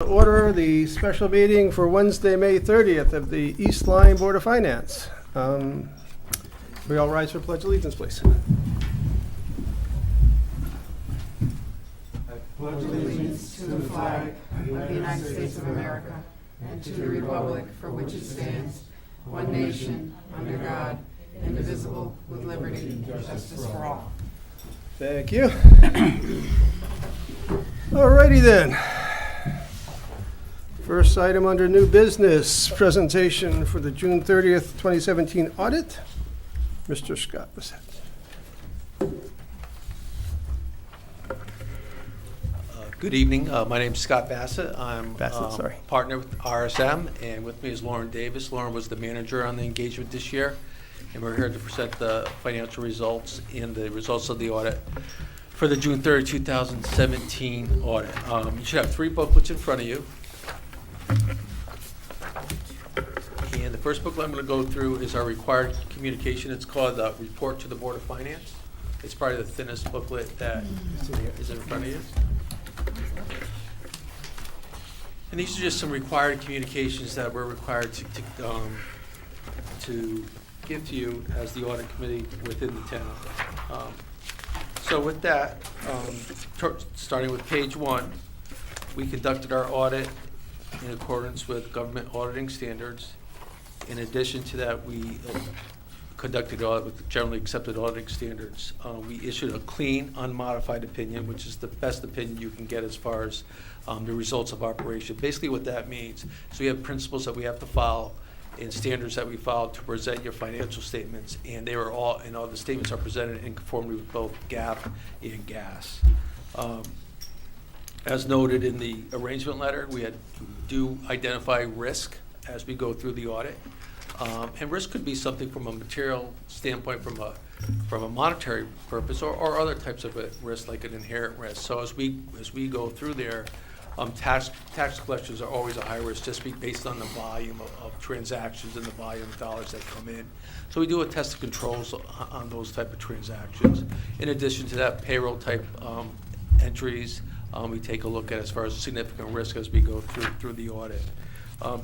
Order the special meeting for Wednesday, May 30th of the East Line Board of Finance. We all rise for pledge allegiance, please. Pledge allegiance to the flag of the United States of America and to the republic for which it stands, one nation, under God, indivisible, with liberty and justice for all. Thank you. Alrighty then. First item under new business, presentation for the June 30th, 2017 audit. Mr. Scott Bassett. Good evening. My name's Scott Bassett. I'm Bassett, partner with RSM, and with me is Lauren Davis. Lauren was the manager on the engagement this year, and we're here to present the financial results and the results of the audit for the June 30, 2017 audit. You should have 3 booklets in front of you. And the first booklet I'm going to go through is our required communication. It's called the Report to the Board of Finance. It's probably the thinnest booklet that is in front of you. And these are just some required communications that we're required to give to you as the audit committee within the town. So with that, starting with page 1, we conducted our audit in accordance with government auditing standards. In addition to that, we conducted audit with generally accepted auditing standards. We issued a clean, unmodified opinion, which is the best opinion you can get as far as the results of operation. Basically what that means, so we have principles that we have to follow and standards that we follow to present your financial statements, and they were all, and all the statements are presented in conformity with both GAAP and GAS. As noted in the arrangement letter, we do identify risk as we go through the audit. And risk could be something from a material standpoint, from a monetary purpose, or other types of risk, like an inherent risk. So as we go through there, tax collections are always a high risk, just based on the volume of transactions and the volume of dollars that come in. So we do a test of controls on those type of transactions. In addition to that, payroll type entries, we take a look at as far as significant risk as we go through the audit.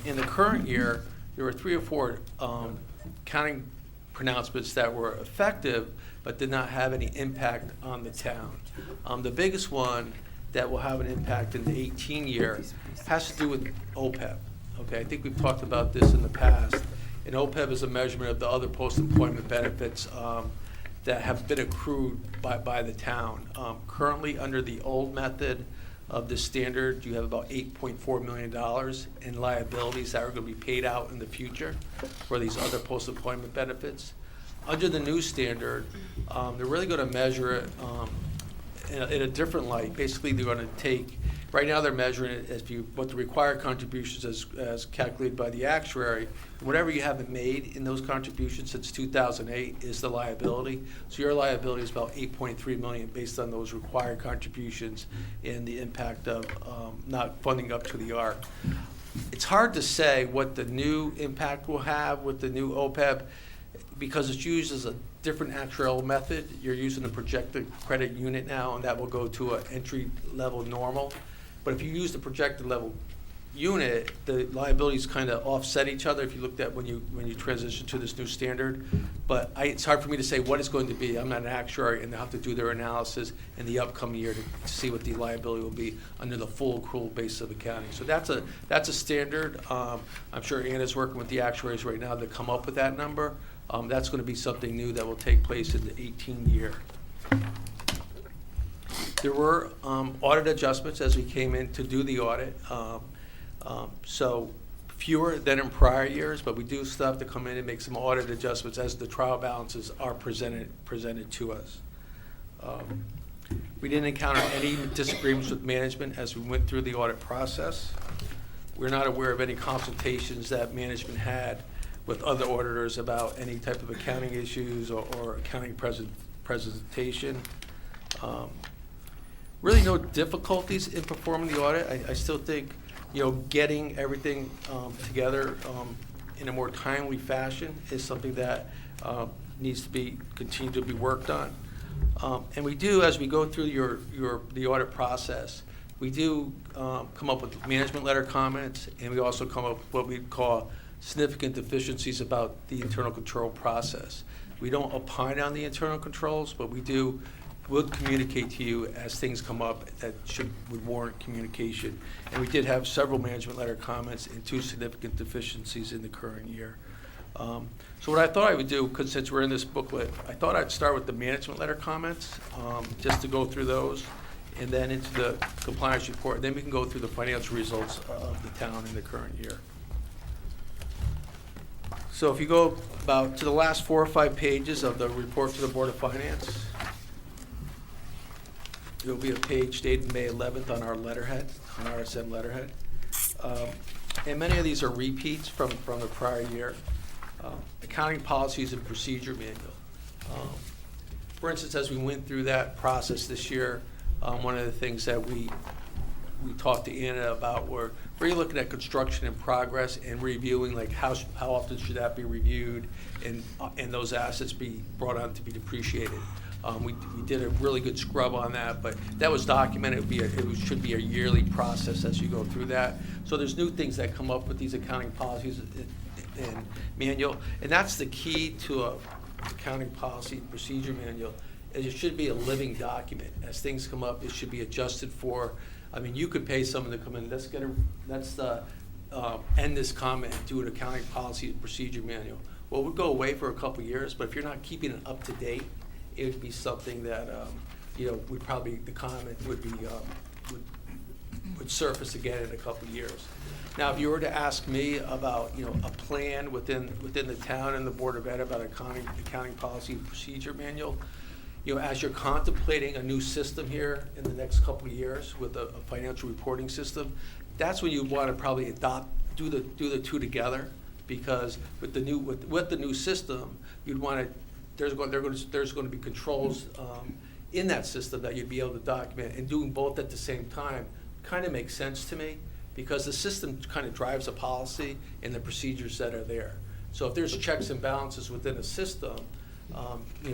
In the current year, there were 3 or 4 accounting pronouncements that were effective but did not have any impact on the town. The biggest one that will have an impact in the 18 year has to do with OPEB. Okay, I think we've talked about this in the past. And OPEB is a measurement of the other post-employment benefits that have been accrued by the town. Currently, under the old method of this standard, you have about $8.4 million in liabilities that are going to be paid out in the future for these other post-employment benefits. Under the new standard, they're really going to measure it in a different light. Basically, they're going to take, right now they're measuring it as what the required contributions as calculated by the actuary. Whatever you haven't made in those contributions since 2008 is the liability. So your liability is about $8.3 million based on those required contributions and the impact of not funding up to the ARC. It's hard to say what the new impact will have with the new OPEB because it's used as a different actuarial method. You're using a projected credit unit now, and that will go to an entry level normal. But if you use the projected level unit, the liabilities kind of offset each other if you looked at when you transition to this new standard. But it's hard for me to say what it's going to be. I'm not an actuary, and they'll have to do their analysis in the upcoming year to see what the liability will be under the full accrual basis of accounting. So that's a standard. I'm sure Anna's working with the actuaries right now to come up with that number. That's going to be something new that will take place in the 18 year. There were audit adjustments as we came in to do the audit. So fewer than in prior years, but we do still have to come in and make some audit adjustments as the trial balances are presented to us. We didn't encounter any disagreements with management as we went through the audit process. We're not aware of any consultations that management had with other auditors about any type of accounting issues or accounting presentation. Really no difficulties in performing the audit. I still think, getting everything together in a more timely fashion is something that needs to be continued to be worked on. And we do, as we go through the audit process, We do come up with management letter comments, and we also come up with what we call significant deficiencies about the internal control process. We don't opine on the internal controls, but we'll communicate to you as things come up that would warrant communication. And we did have several management letter comments and 2 significant deficiencies in the current year. So what I thought I would do, because since we're in this booklet, I thought I'd start with the management letter comments, just to go through those, and then into the compliance report. Then we can go through the financial results of the town in the current year. So if you go about to the last 4 or 5 pages of the report to the Board of Finance, there'll be a page dated May 11th on our letterhead, on RSM letterhead. And many of these are repeats from the prior year. Accounting policies and procedure manual. For instance, as we went through that process this year, one of the things that we talked to Anna about were really looking at construction in progress and reviewing, like how often should that be reviewed and those assets be brought on to be depreciated. We did a really good scrub on that, but that was documented. It should be a yearly process as you go through that. So there's new things that come up with these accounting policies and manual, and that's the key to a accounting policy procedure manual. Is it should be a living document. As things come up, it should be adjusted for. I mean, you could pay someone to come in. Let's end this comment and do an accounting policy and procedure manual. Well, it would go away for a couple of years, but if you're not keeping it up to date, it would be something that would probably, the comment would be would surface again in a couple of years. Now, if you were to ask me about a plan within the town and the Board of Ed about accounting policy and procedure manual, as you're contemplating a new system here in the next couple of years with a financial reporting system, that's when you want to probably do the 2 together, because with the new system, you'd want to. There's going to be controls in that system that you'd be able to document, and doing both at the same time kind of makes sense to me, because the system kind of drives the policy and the procedures that are there. So if there's checks and balances within a system,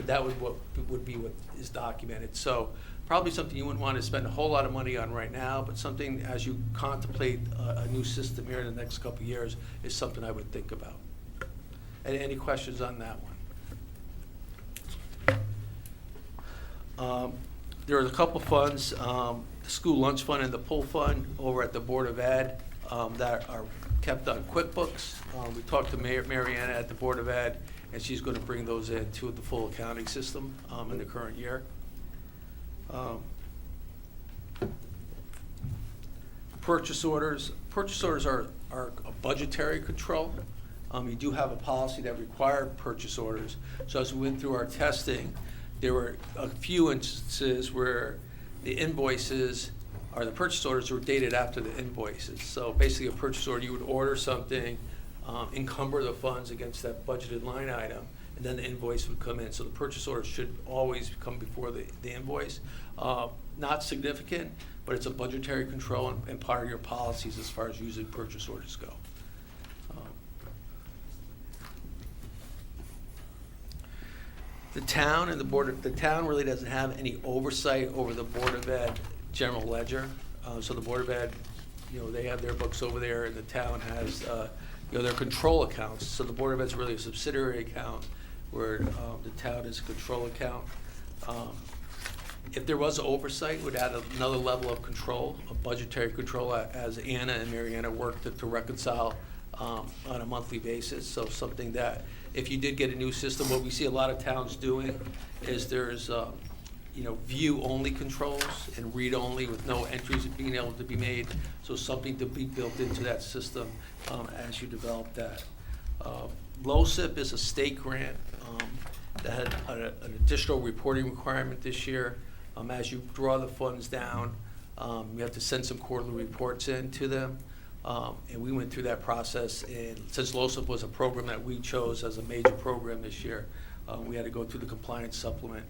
that would be what is documented. So probably something you wouldn't want to spend a whole lot of money on right now, but something as you contemplate a new system here in the next couple of years is something I would think about. Any questions on that one? There are a couple funds, the school lunch fund and the pool fund over at the Board of Ed that are kept on QuickBooks. We talked to Mariana at the Board of Ed, and she's going to bring those into the full accounting system in the current year. Purchase orders. Purchase orders are a budgetary control. You do have a policy that required purchase orders. So as we went through our testing, there were a few instances where the invoices or the purchase orders were dated after the invoices. So basically a purchase order, you would order something, encumber the funds against that budgeted line item, and then the invoice would come in. So the purchase order should always come before the invoice. Not significant, but it's a budgetary control and part of your policies as far as using purchase orders go. The town and the town really doesn't have any oversight over the Board of Ed general ledger. So the Board of Ed, they have their books over there, and the town has, their control accounts. So the Board of Ed is really a subsidiary account, where the town is a control account. If there was oversight, it would add another level of control, of budgetary control, as Anna and Mariana worked to reconcile on a monthly basis. So something that, if you did get a new system, what we see a lot of towns doing is there's view-only controls and read-only with no entries being able to be made. So something to be built into that system as you develop that. LoCIP is a state grant that had an additional reporting requirement this year. As you draw the funds down, you have to send some quarterly reports in to them. And we went through that process, and since LoCIP was a program that we chose as a major program this year, we had to go through the compliance supplement,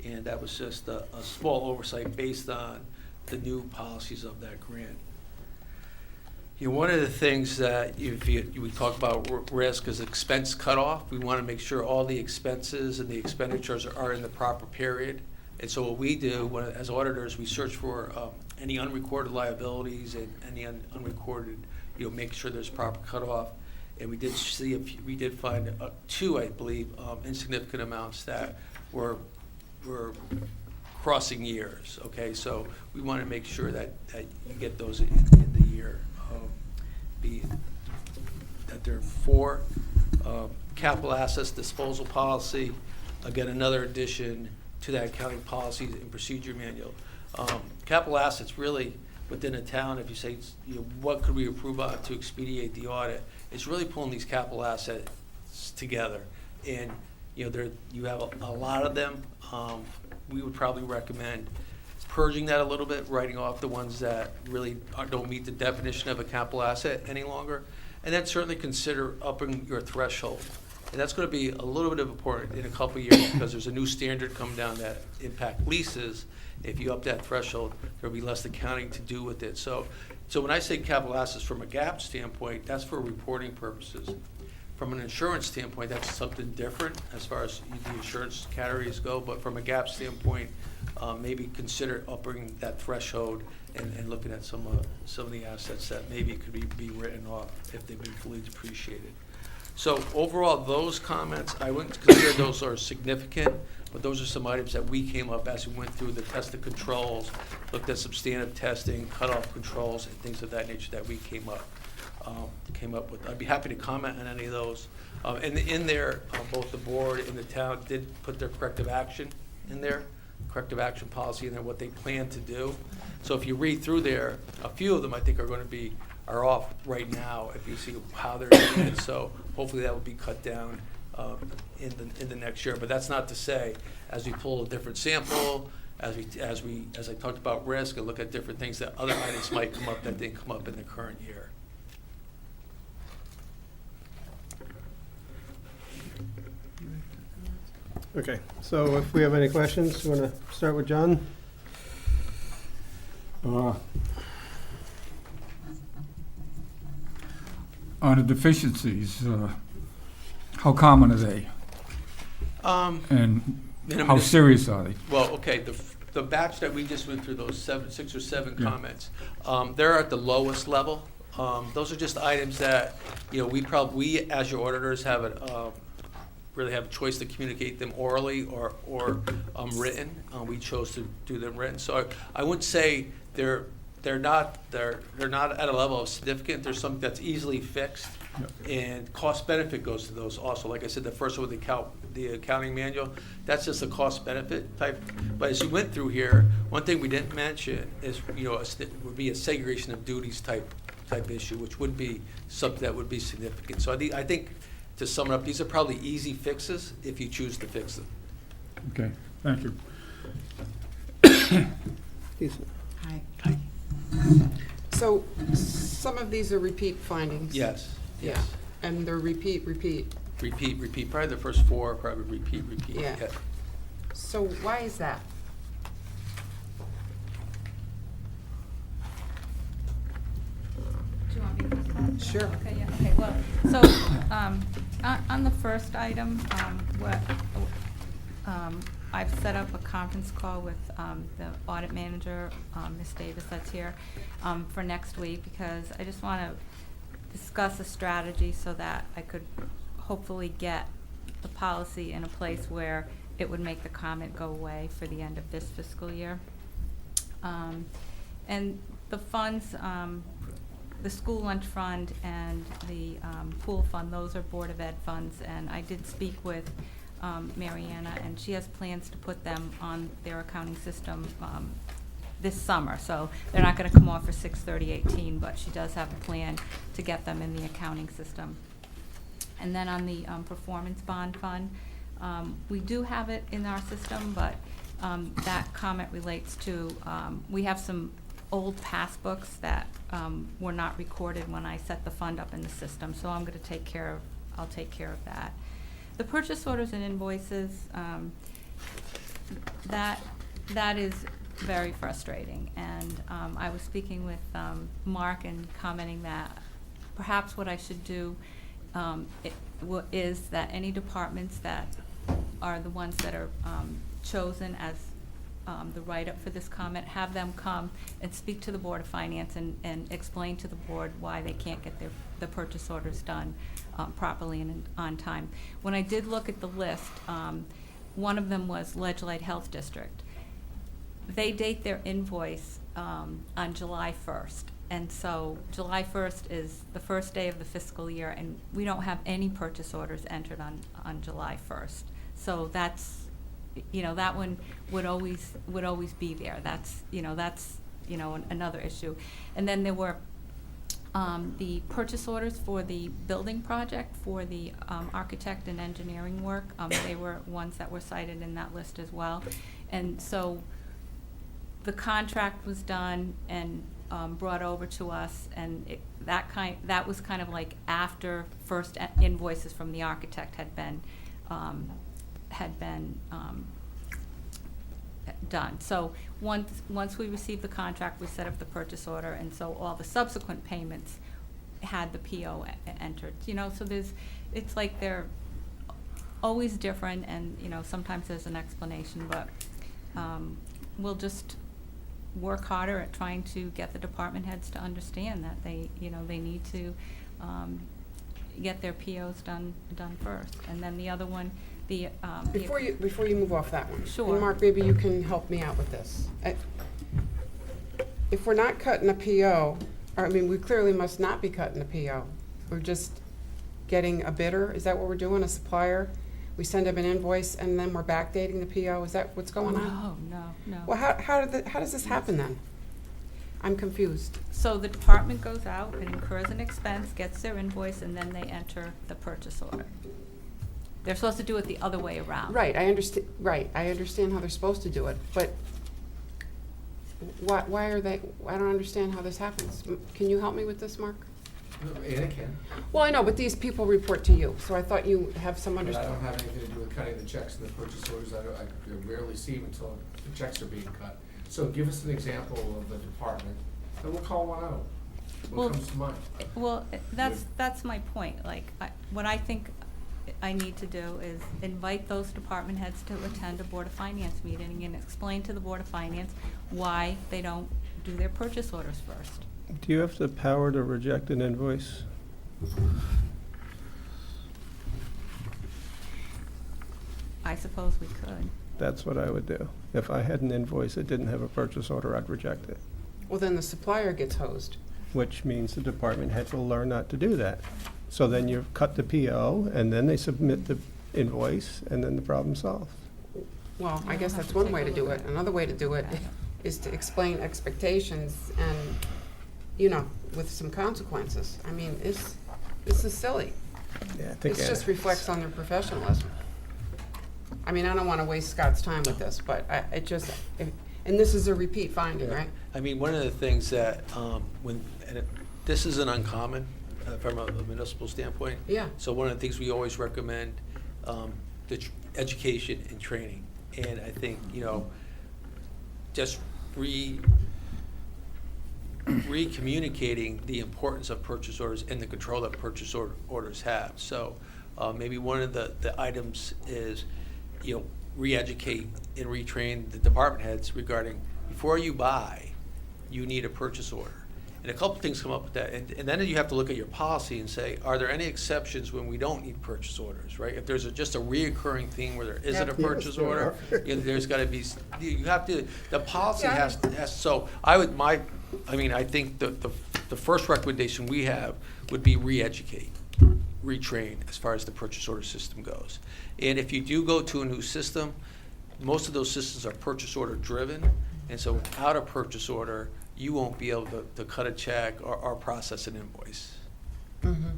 and that was just a small oversight based on the new policies of that grant. One of the things that we talk about risk is expense cutoff. We want to make sure all the expenses and the expenditures are in the proper period. And so what we do as auditors, we search for any unrecorded liabilities and any unrecorded, make sure there's proper cutoff. And we did find two, I believe, insignificant amounts that were crossing years. Okay, so we want to make sure that you get those in the year. That there are 4 capital assets disposal policy. Again, another addition to that accounting policies and procedure manual. Capital assets really within a town, if you say, what could we improve on to expedite the audit? It's really pulling these capital assets together. And, you have a lot of them. We would probably recommend purging that a little bit, writing off the ones that really don't meet the definition of a capital asset any longer. And then certainly consider upping your threshold. And that's going to be a little bit of important in a couple of years because there's a new standard coming down that impact leases. If you up that threshold, there'll be less accounting to do with it. So when I say capital assets from a GAAP standpoint, that's for reporting purposes. From an insurance standpoint, that's something different as far as the insurance categories go. But from a GAAP standpoint, maybe consider upping that threshold and looking at some of the assets that maybe could be written off if they've been fully depreciated. So overall, those comments, I wouldn't consider those are significant, but those are some items that we came up as we went through the test of controls, looked at substantive testing, cutoff controls, and things of that nature that we came up with. I'd be happy to comment on any of those. And in there, both the board and the town did put their corrective action in there, corrective action policy in there, what they plan to do. So if you read through there, a few of them I think are off right now if you see how they're doing it. So hopefully that will be cut down in the next year. But that's not to say as we pull a different sample, as I talked about risk and look at different things that other items might come up that didn't come up in the current year. Okay, so if we have any questions, you want to start with John? On the deficiencies, how common are they? And how serious are they? Well, okay, the batch that we just went through, those 6 or 7 Yeah. comments, they're at the lowest level. Those are just items that, we as your auditors really have a choice to communicate them orally or written. We chose to do them written. So I wouldn't say they're not at a level of significant. There's something that's easily fixed, and cost benefit goes to those also. Like I said, the first one with the accounting manual, that's just a cost benefit type. But as you went through here, one thing we didn't mention is would be a segregation of duties type issue, which would be something that would be significant. So I think to sum it up, these are probably easy fixes if you choose to fix them. Okay, thank you. Hi. So some of these are repeat findings? Yes. Yeah, and they're repeat. Repeat. Probably the first 4 are probably repeat. Yeah. So why is that? Do you want me to start? Sure. Okay, yeah, okay, well, so, on the first item, I've set up a conference call with, the audit manager, Ms. Davis that's here, for next week, because I just wanna discuss a strategy so that I could hopefully get the policy in a place where it would make the comment go away for the end of this fiscal year. And the funds, the school lunch fund and the pool fund, those are Board of Ed funds, and I did speak with Mariana, and she has plans to put them on their accounting system this summer. So they're not gonna come off for 6/30/18, but she does have a plan to get them in the accounting system. And then on the performance bond fund, we do have it in our system, but that comment relates to, we have some old passbooks that were not recorded when I set the fund up in the system, so I'll take care of that. The purchase orders and invoices, that is very frustrating, and I was speaking with Mark and commenting that perhaps what I should do is that any departments that are the ones that are chosen as the write-up for this comment, have them come and speak to the Board of Finance and explain to the board why they can't get the purchase orders done properly and on time. When I did look at the list, one of them was Ledgelight Health District. They date their invoice on July 1st. And so July 1st is the first day of the fiscal year, and we don't have any purchase orders entered on July 1st. So that's, that one would always be there. That's another issue. And then there were the purchase orders for the building project for the architect and engineering work. They were ones that were cited in that list as well. And so the contract was done and brought over to us, and that was kind of like after first invoices from the architect had been done. So once we received the contract, we set up the purchase order, and so all the subsequent payments had the PO entered. So it's like they're always different, and sometimes there's an explanation, but we'll just work harder at trying to get the department heads to understand that they need to get their POs done first. And then the other one, Before you move off that one. Sure. And Mark, maybe you can help me out with this. If we're not cutting a PO, we clearly must not be cutting a PO. We're just getting a bidder. Is that what we're doing, a supplier? We send them an invoice and then we're backdating the PO? Is that what's going on? No. Well, how does this happen then? I'm confused. So the department goes out and incurs an expense, gets their invoice, and then they enter the purchase order. They're supposed to do it the other way around. Right, I understand how they're supposed to do it, but why are they, I don't understand how this happens. Can you help me with this, Mark? Anna can, Well, I know, but these people report to you, so I thought you have some but I understanding. don't have anything to do with cutting the checks and the purchase orders. I rarely see them until the checks are being cut. So give us an example of a department, and we'll call one out. Well, What comes to mind? Well, that's my point. Like, what I think I need to do is invite those department heads to attend a Board of Finance meeting and explain to the Board of Finance why they don't do their purchase orders first. Do you have the power to reject an invoice? I suppose we could. That's what I would do. If I had an invoice that didn't have a purchase order, I'd reject it, Well, then the supplier gets hosed. which means the department heads will learn not to do that. So then you cut the PO, and then they submit the invoice, and then the problem's solved. Well, I I'll guess have that's to one take way a to do look it. at it. Another way to do it Okay. is to explain expectations and, with some consequences. I mean, this is silly. Yeah, I think This just reflects on their professionalism. I mean, I don't want to waste Scott's time with this, but and this is a repeat finding, Yeah. right? I mean, one of the things that, this isn't uncommon from a municipal standpoint. Yeah. So one of the things we always recommend, education and training. And I think, just re-communicating the importance of purchase orders and the control that purchase orders have. So maybe one of the items is, re-educate and retrain the department heads regarding, before you buy, you need a purchase order. And a couple things come up with that. And then you have to look at your policy and say, are there any exceptions when we don't need purchase orders, right? If there's just a reoccurring theme where there isn't a Yes, purchase there order, are. there's gotta be, you have to, the policy Yeah, I has, so I think the first recommendation we have would be re-educate, retrain as far as the purchase order system goes. And if you do go to a new system, most of those systems are purchase order driven, and so without a purchase order, you won't be able to cut a check or process an invoice. Mm-hmm.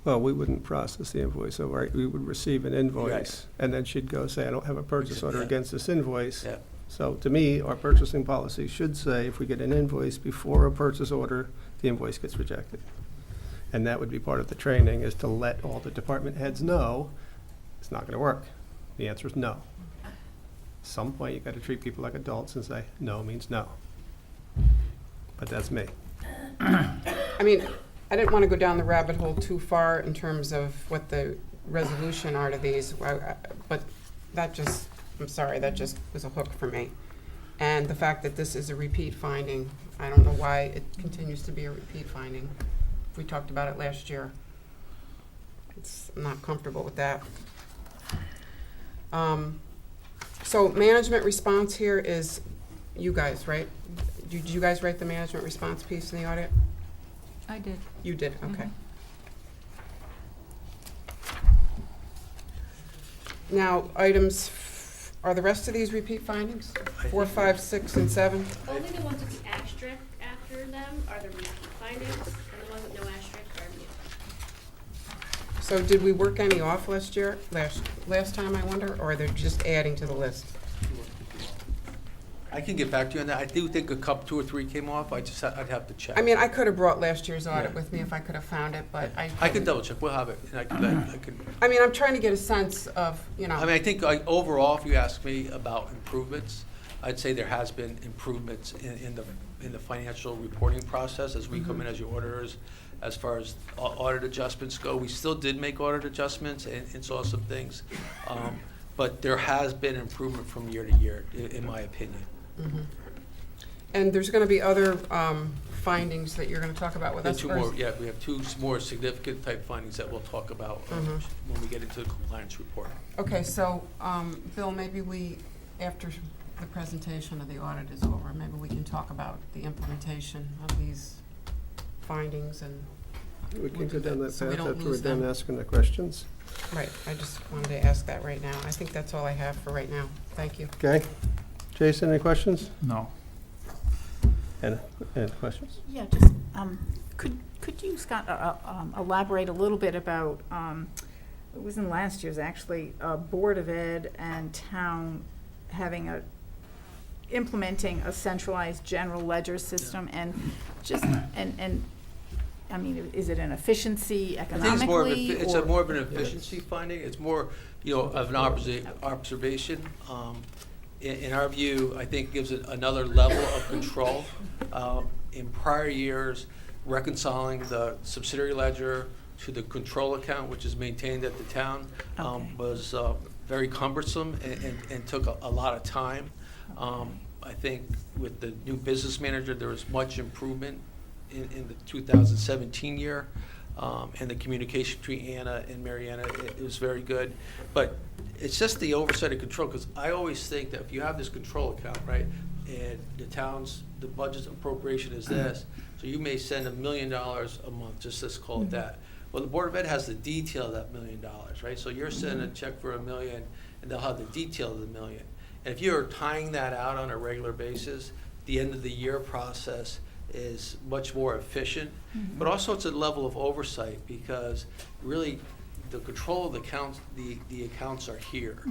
Well, we wouldn't process the invoice, so we would receive an invoice, Right. and then she'd go say, I don't have a purchase order Yeah. against this invoice. Yeah. So to me, our purchasing policy should say, if we get an invoice before a purchase order, the invoice gets rejected. And that would be part of the training, is to let all the department heads know it's not gonna work. The answer is no. At some point, you gotta treat people like adults and say, no means no. But that's me. I mean, I didn't want to go down the rabbit hole too far in terms of what the resolution are to these, but that just I'm sorry, that just was a hook for me. And the fact that this is a repeat finding, I don't know why it continues to be a repeat finding. We talked about it last year. I'm not comfortable with that. So management response here is you guys, right? Did you guys write the management response piece in the audit? I did. You did, okay. Now, are the rest of these repeat findings? 4, 5, 6, and 7? Only the ones with the asterisk after them are the repeat findings, and the ones with no asterisk are new. So did we work any off last year, last time, I wonder, or they're just adding to the list? I can get back to you on that. I do think a couple, 2 or 3 came off. I'd have to check. I mean, I could have brought last year's audit Yeah. with me if I could have found it, but I can double check. We'll have it. And I can. I mean, I'm trying to get a sense of, I mean, I think overall, if you ask me about improvements, I'd say there has been improvements in the financial reporting process as we come in as your auditors. As far as audit adjustments go, we still did make audit adjustments and saw some things. But there has been improvement from year to year, in my opinion. And there's going to be other findings that you're going to talk about with And us? 2 or is- more, yeah, we have 2 more significant type findings that we'll talk about when we get into the compliance report. Okay, so, Bill, maybe we, after the presentation of the audit is over, maybe we can talk about the implementation of these findings and, We can go down that So we path don't after we're lose done them. asking the questions. right, I just wanted to ask that right now. I think that's all I have for right now. Thank you. Okay? Jason, any questions? No. Any questions? Yeah, just, could you, Scott, elaborate a little bit about, it was in last year's actually, Board of Ed and town implementing a centralized general ledger system and just, and, I mean, is it an efficiency I think it's more of economically? it's or- more of an efficiency finding. It's more, of an observation. In our view, I think gives it another level of control. In prior years, reconciling the subsidiary ledger to the control account, which is maintained at the town, Okay. was very cumbersome and took a lot of time. I think with the new business manager, there was much improvement in the 2017 year. And the communication between Anna and Mariana, it was very good. But it's just the oversight and control, because I always think that if you have this control account, right, and the budget appropriation is this, so you may send $1 million a month, just let's call it that. Well, the Board of Ed has the detail of that $1 million, right? So you're sending a check for $1 million, and they'll have the detail of the $1 million. And if you're tying that out on a regular basis, the end of the year process is much more efficient, but also it's a level of oversight, because really the control of the accounts, the accounts are here,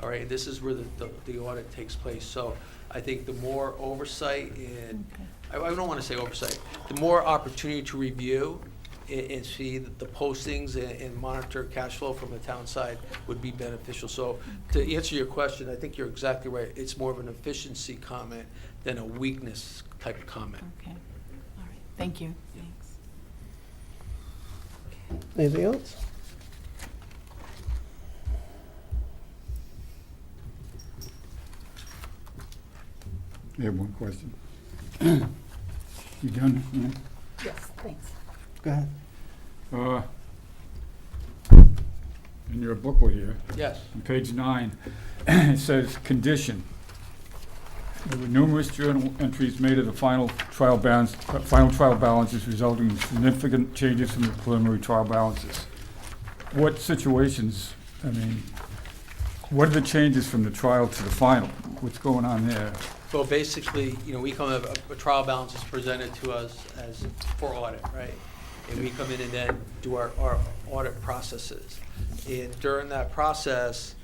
all right? This is where the audit takes place. So I think the more oversight and, I don't want to say oversight, the more opportunity to review and see the postings and monitor cash flow from the town side would be beneficial. So to answer your question, I think you're exactly right. It's more of an efficiency comment than a weakness type of comment. Okay, all right, thank you. Yeah. Thanks. Anything else? I have one question. You done? Yeah. Yes, thanks. Go ahead. In your booklet here, Yes. on page 9, it says condition. There were numerous journal entries made of the final trial balances resulting in significant changes from the preliminary trial balances. What situations, I mean, what are the changes from the trial to the final? What's going on there? Well, basically, we come, a trial balance is presented to us as for audit, right? And we come in and then do our audit processes. And during that process,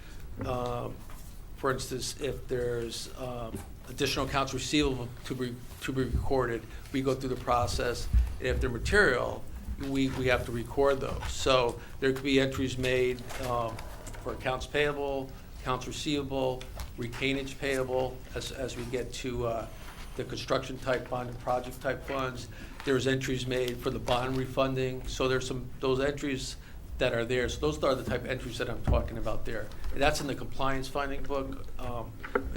for instance, if there's additional accounts receivable to be recorded, we go through the process. And if they're material, we have to record those. So there could be entries made for accounts payable, accounts receivable, retainage payable, as we get to the construction type bond and project type funds. There's entries made for the bond refunding. So there's those entries that are there. So those are the type of entries that I'm talking about there. And that's in the compliance finding book,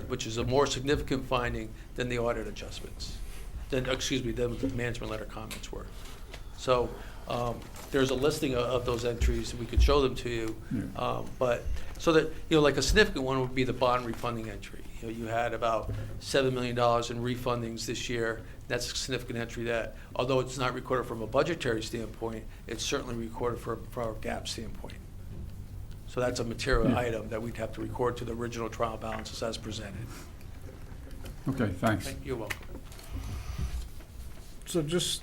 which is a more significant finding than the audit adjustments, than the management letter comments were. So there's a listing of those entries. We could show them to you. But so that, like a significant one would be the bond refunding entry. You had about $7 million in refundings this year. That's a significant entry that, although it's not recorded from a budgetary standpoint, it's certainly recorded from a GAAP standpoint. So that's a material item that we'd have to record to the original trial balances as presented. Okay, thanks. You're welcome. So just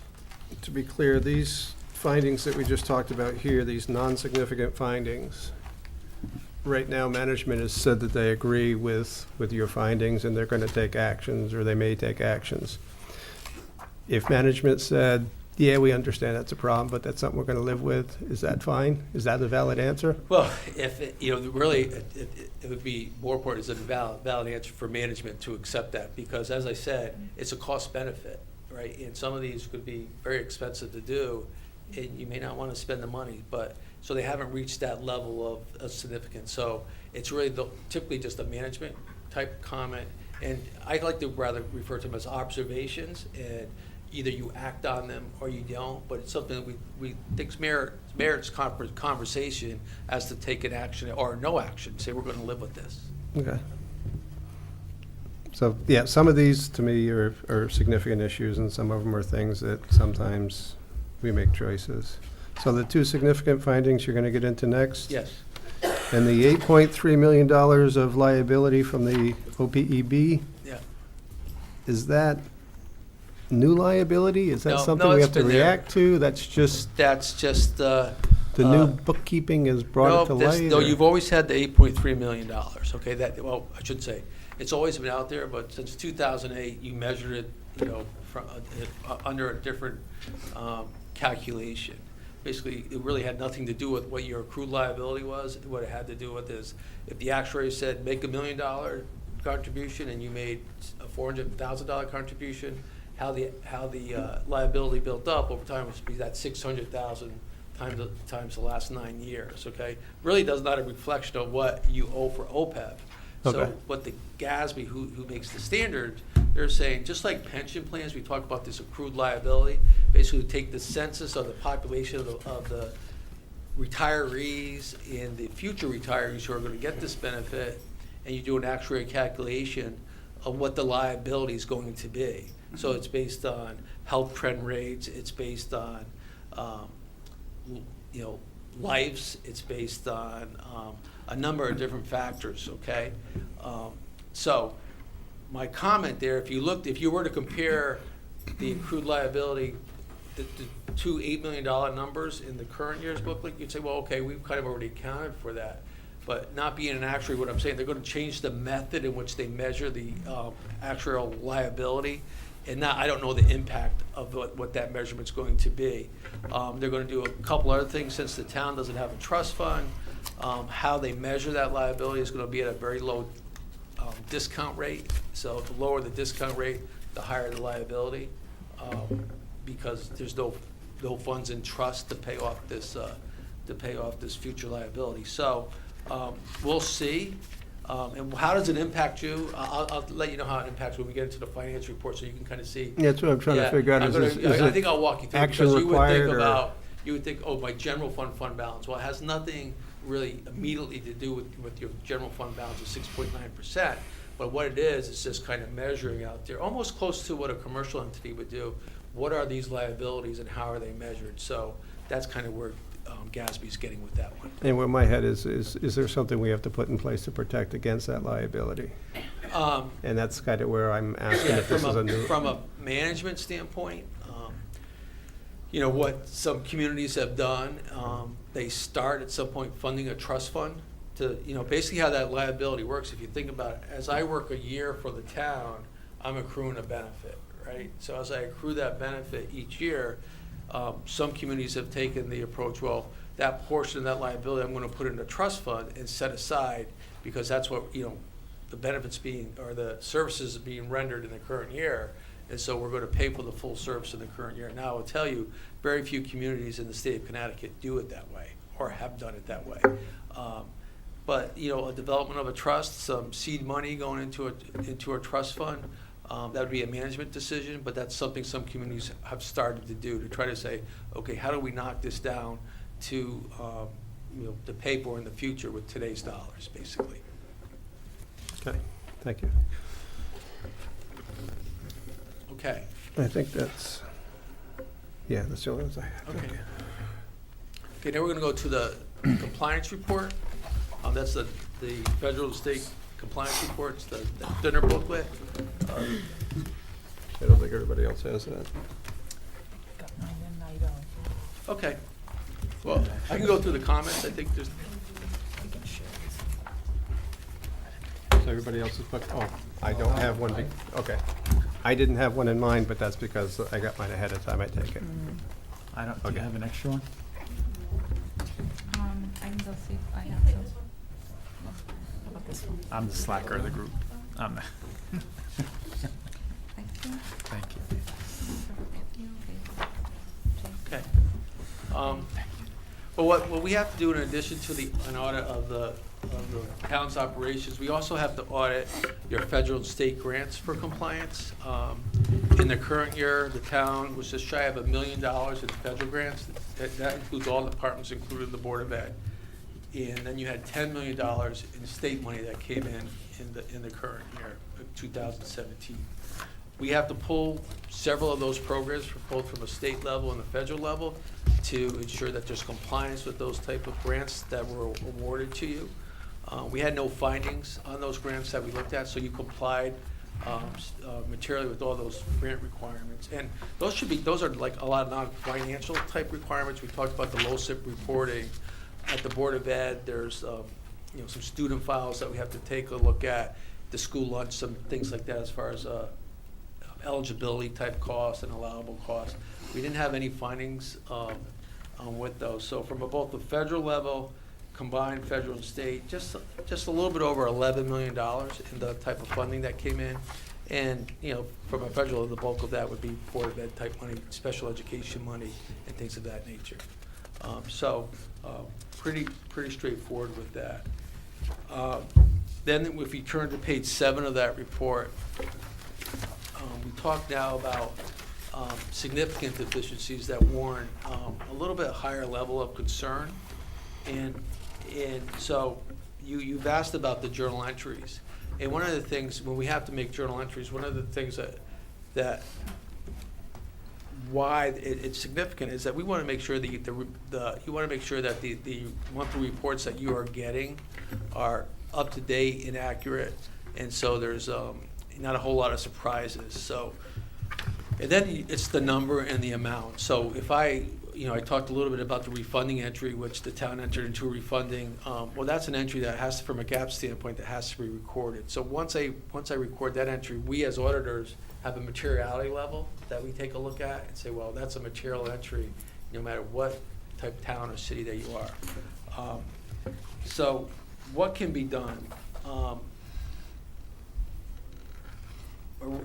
to be clear, these findings that we just talked about here, these non-significant findings, right now, management has said that they agree with your findings and they're going to take actions, or they may take actions. If management said, yeah, we understand that's a problem, but that's something we're going to live with, is that fine? Is that a valid answer? Well, if, really, it would be more important as a valid answer for management to accept that, because as I said, it's a cost benefit, right? And some of these could be very expensive to do, and you may not want to spend the money, but, so they haven't reached that level of significance. So it's really typically just a management type comment, and I like to rather refer to them as observations, and either you act on them or you don't, but it's something that we think merits conversation as to take an action or no action, say we're going to live with this. Okay. So, yeah, some of these to me are significant issues, and some of them are things that sometimes we make choices. So the two significant findings you're going to get into next? Yes. And the $8.3 million of liability from the OPEB, Yeah. is that new liability? Is that No, something no, we it's have to been there. react to? That's just, That's just the new bookkeeping has brought it to light? No, or- you've always had the $8.3 million, okay? Well, I should say, it's always been out there, but since 2008, you measured it, from, under a different calculation. Basically, it really had nothing to do with what your accrued liability was. What it had to do with is, if the actuary said, make $1 million contribution, and you made a $400,000 contribution, how the liability built up over time would be that 600,000 times the last 9 years, okay? Really does not a reflection of what you owe for OPEB. So Okay. what the GASB, who makes the standard, they're saying, just like pension plans, we talk about this accrued liability, basically take the census of the population of the retirees and the future retirees who are going to get this benefit, and you do an actuarial calculation of what the liability is going to be. So it's based on health trend rates, it's based on, lives, it's based on a number of different factors, okay? So my comment there, if you were to compare the accrued liability, the two $8 million numbers in the current year's booklet, you'd say, well, okay, we've kind of already accounted for that. But not being an actuary, what I'm saying, they're going to change the method in which they measure the actuarial liability. And now I don't know the impact of what that measurement's going to be. They're going to do a couple other things since the town doesn't have a trust fund. How they measure that liability is going to be at a very low discount rate. So the lower the discount rate, the higher the liability, because there's no funds in trust to pay off this future liability. So we'll see. And how does it impact you? I'll let you know how it impacts when we get into the finance report, so you can kind of see. Yeah, that's what I'm trying to figure out. I think Is I'll walk you through it, action because required, you would think, oh, my general fund balance. Well, it has nothing really immediately to do with your general fund balance of 6.9%. But what it is, it's just kind of measuring out there, almost close to what a commercial entity would do. What are these liabilities and how are they measured? So that's kind of where GASB's getting with that one. and where my head is there something we have to put in place to protect against that liability? And that's kind of where I'm asking Yeah, if this is a new. from a management standpoint, what some communities have done, they start at some point funding a trust fund to, basically how that liability works. If you think about it, as I work a year for the town, I'm accruing a benefit, right? So as I accrue that benefit each year, some communities have taken the approach, well, that portion of that liability I'm going to put in a trust fund and set aside, because that's what, the benefits or the services being rendered in the current year. And so we're going to pay for the full service in the current year. Now, I will tell you, very few communities in the state of Connecticut do it that way. or have done it that way. But, you know, a development of a trust, some seed money going into a trust fund, that would be a management decision, but that's something some communities have started to do, to try to say, okay, how do we knock this down to, you know, to pay for in the future with today's dollars, basically. Okay, thank you. Okay. I think that's the only ones I have. Okay. Okay, now we're gonna go to the compliance report. That's the federal and state compliance reports, the dinner booklet. I don't think everybody else has that. Got mine and I don't. Okay. Well, I can go through the comments. I think there's, We can share this. So everybody else is, I don't have one, okay. I didn't have one in mind, but that's because I got mine ahead of time, I take it. I don't, do Okay. you have an extra one? I can go see if I have those. How about this one? I'm the slacker of the group. I think. Thank you. okay. Well, what we have to do in addition to an audit of the town's operations, we also have to audit your federal and state grants for compliance. In the current year, the town was just shy of $1 million in federal grants. That includes all departments, including the Board of Ed. And then you had $10 million in state money that came in the current year, 2017. We have to pull several of those programs, both from a state level and the federal level, to ensure that there's compliance with those type of grants that were awarded to you. We had no findings on those grants that we looked at, so you complied materially with all those grant requirements. And those are like a lot of non-financial type requirements. We talked about the LoCIP reporting. At the Board of Ed, there's you know, some student files that we have to take a look at, the school lunch, some things like that as far as eligibility type costs and allowable costs. We didn't have any findings with those. So from both the federal level, combined federal and state, just a little bit over $11 million in the type of funding that came in. And, you know, from a federal, the bulk of that would be Board of Ed type money, special education money, and things of that nature. Pretty straightforward with that. Then if you turn to page 7 of that report, we talk now about significant deficiencies that warrant a little bit higher level of concern. And so you've asked about the journal entries. And one of the things, when we have to make journal entries, one of the things that why it's significant is that we want to make sure that you want to make sure that the monthly reports that you are getting are up to date and accurate, and so there's not a whole lot of surprises. So, and then it's the number and the amount. So if I talked a little bit about the refunding entry, which the town entered into a refunding. Well, that's an entry that has to, from a GAAP standpoint, that has to be recorded. So once I record that entry, we as auditors have a materiality level that we take a look at and say, well, that's a material entry, no matter what type of town or city that you are. So what can be done?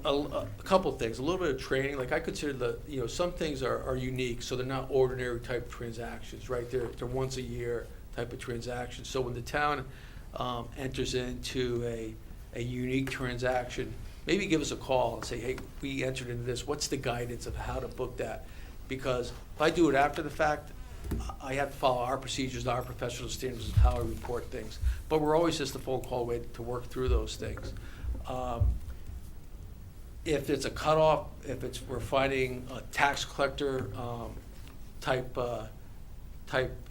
A couple things, a little bit of training. Like I consider some things are unique, so they're not ordinary type transactions, right? They're once a year type of transactions. So when the town enters into a unique transaction, maybe give us a call and say, hey, we entered into this. What's the guidance of how to book that? Because if I do it after the fact, I have to follow our procedures, our professional standards of how I report things. But we're always just a phone call away to work through those things. If it's a cutoff, we're finding a tax collector type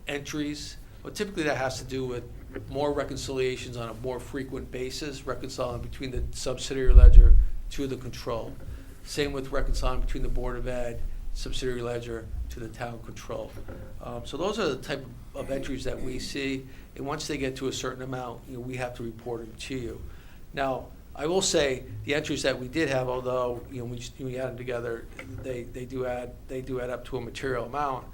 entries, well, typically that has to do with more reconciliations on a more frequent basis, reconciling between the subsidiary ledger to the control. Same with reconciling between the Board of Ed, subsidiary ledger to the town control. So those are the type of entries that we see, and once they get to a certain amount, we have to report them to you. Now, I will say the entries that we did have, although we add them together, they do add up to a material amount.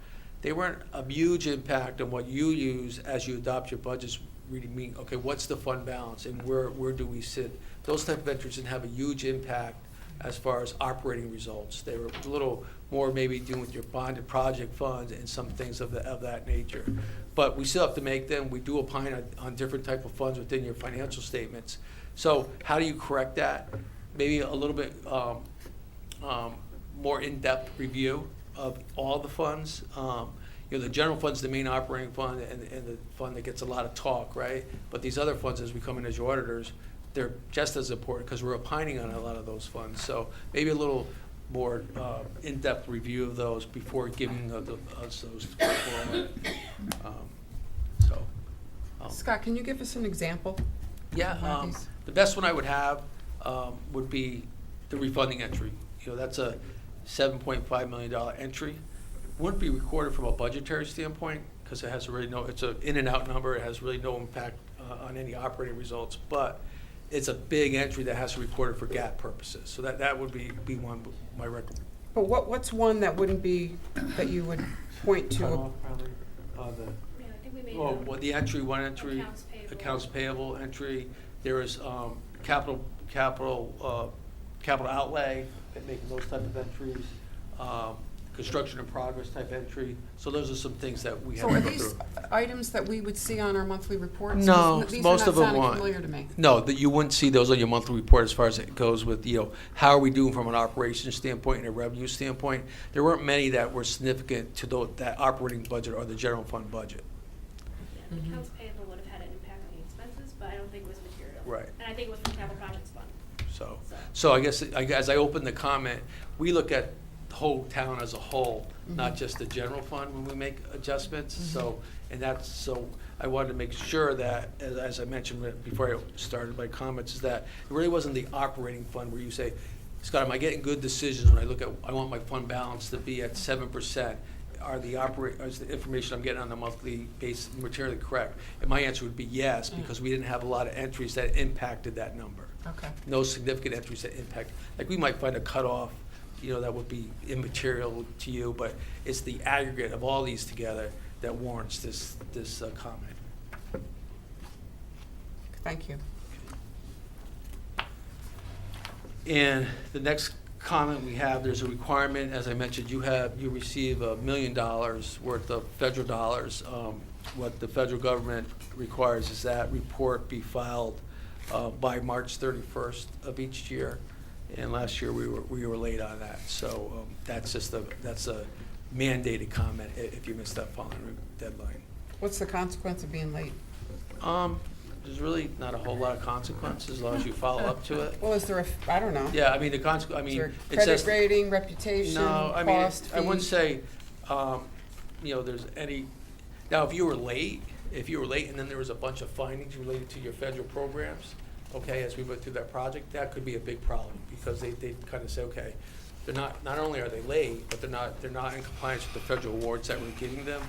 They weren't a huge impact on what you use as you adopt your budgets. Really mean, okay, what's the fund balance and where do we sit? Those type of entries didn't have a huge impact as far as operating results. They were a little more maybe doing with your bonded project funds and some things of that nature. But we still have to make them. We do opine on different type of funds within your financial statements. So how do you correct that? Maybe a little bit more in-depth review of all the funds. You know, the general fund's the main operating fund and the fund that gets a lot of talk, right? But these other funds, as we come in as your auditors, they're just as important because we're opining on a lot of those funds. So maybe a little more in-depth review of those before giving us those. Scott, can you give us an example? Yeah, One of these? the best one I would have would be the refunding entry. You know, that's a $7.5 million entry. Wouldn't be recorded from a budgetary standpoint because it has really no, it's an in and out number. It has really no impact on any operating results, but it's a big entry that has to be recorded for GAAP purposes. So that would be one, my recommendation. But what's one that wouldn't be, that you would point to? Probably, Yeah, I think we made well, the entry, one entry, accounts payable entry. There is capital outlay, making those type of entries, construction in progress type entry. So those are some things that we have So to are go these through. items that we would see on our monthly reports? No, These most of them are not sounding won't. familiar to me. No, that you wouldn't see those on your monthly report as far as it goes with, you know, how are we doing from an operations standpoint and a revenue standpoint? There weren't many that were significant to that operating budget or the general fund budget. Yeah, the accounts payable would have had an impact on the expenses, but I don't think it was material. Right. And I think it was from capital projects fund. So I guess, as I open the comment, we look at the whole town as a whole, not just the general fund when we make adjustments. So, so I wanted to make sure that, as I mentioned before I started my comments, is that it really wasn't the operating fund where you say, Scott, am I getting good decisions when I look at, I want my fund balance to be at 7%. Is the information I'm getting on a monthly basis materially correct? And my answer would be yes, because we didn't have a lot of entries that impacted that number. Okay. No significant entries that impact, like we might find a cutoff, you know, that would be immaterial to you, but it's the aggregate of all these together that warrants this comment. Thank you. And the next comment we have, there's a requirement, as I mentioned, you receive $1 million worth of federal dollars. What the federal government requires is that report be filed by March 31st of each year. And last year we were late on that. So that's a mandated comment if you miss that following deadline. What's the consequence of being late? There's really not a whole lot of consequences as long as you follow up to it. Well, is there I don't know. Yeah, I mean, the consequence, I Is mean, there it credit says. rating, reputation, No, I mean, cost, I wouldn't fee? say, you know, there's any, now, if you were late and then there was a bunch of findings related to your federal programs, okay, as we went through that project, that could be a big problem, because they kind of say, okay, they're not only are they late, but they're not in compliance with the federal awards that we're giving them.